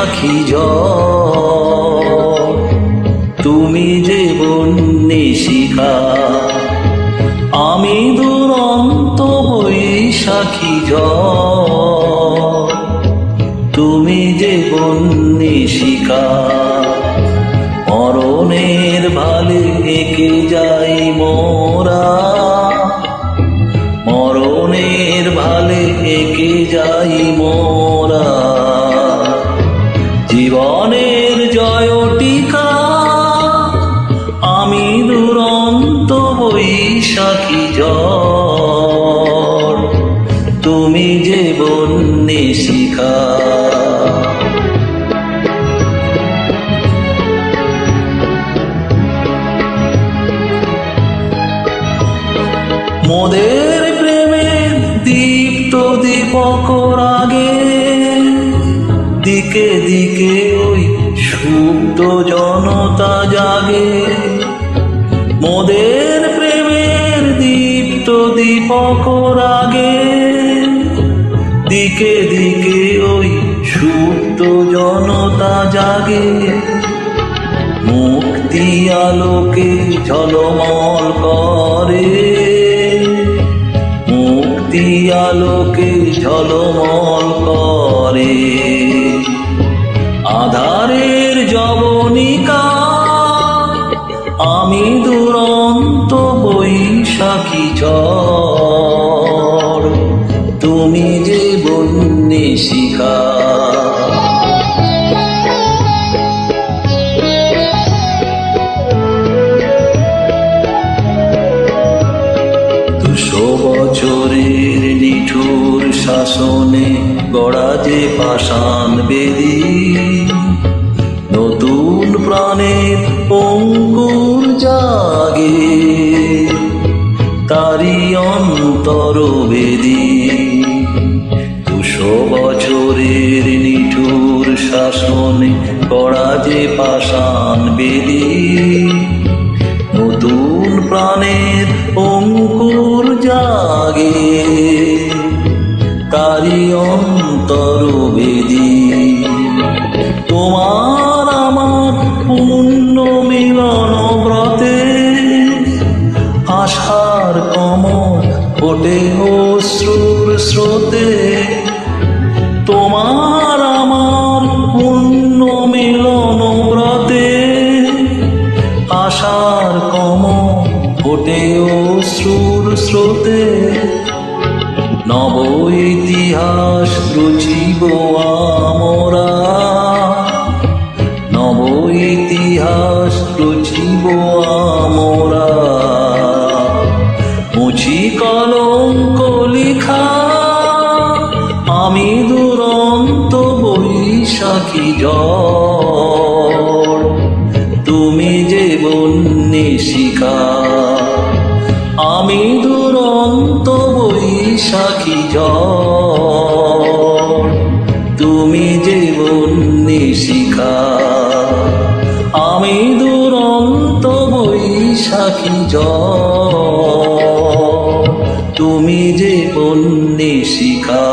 বৈশাখী ঝড়, তুমি যে বন্যে শিখা, আমি দুরন্ত বৈশাখী ঝড়, তুমি যে বন্যে শিখা। মরণের ভালে এঁকে যাই মোরা, মরণের ভালে এঁকে যাই মোরা, জীবনের জয় টিকা, আমি দুরন্ত বৈশাখী ঝড়, তুমি যে বন্যে শিখা। মোদের প্রেমের দীপ্ত দীপক রাগে, দিকে দিকে ওই সুপ্ত জনতা জাগে। মোদের প্রেমের দীপ্ত দীপক রাগে, দিকে দিকে ওই সুপ্ত জনতা জাগে। মুক্তি আলোকে ঝলমল করে, মুক্তি আলোকে ঝলমল করে, আধারের যবনিকা, আমি দুরন্ত বৈশাখী ঝড়, তুমি যে বন্যে শিখা। বছরের নিঠুর শাসনে গড়া যে পাষাণ বেদী, নতুন প্রাণের অঙ্কুর জাগে, তারি অন্তর বেদী। 200 বছরের নিঠুর শাসনে গড়া যে পাষাণ বেদী, নতুন প্রাণের অঙ্কুর জাগে, তারি অন্তর বেদী। তোমার আমার পুণ্য মিলন ব্রতে, আশার কমল ফোটে অশ্রুর স্রোতে। তোমার আমার পুণ্য মিলন ব্রতে, আশার কমল ফোটে অশ্রুর স্রোতে। নব ইতিহাস রচিব আমরা, নব ইতিহাস রচিব আমরা, মুছি কলঙ্ক লিখা, আমি দুরন্ত বৈশাখী ঝড়, তুমি যে বন্যে শিখা। আমি দুরন্ত বৈশাখী ঝড়, তুমি যে বন্যে শিখা। আমি দুরন্ত বৈশাখী ঝড়, তুমি যে বন্যে শিখা।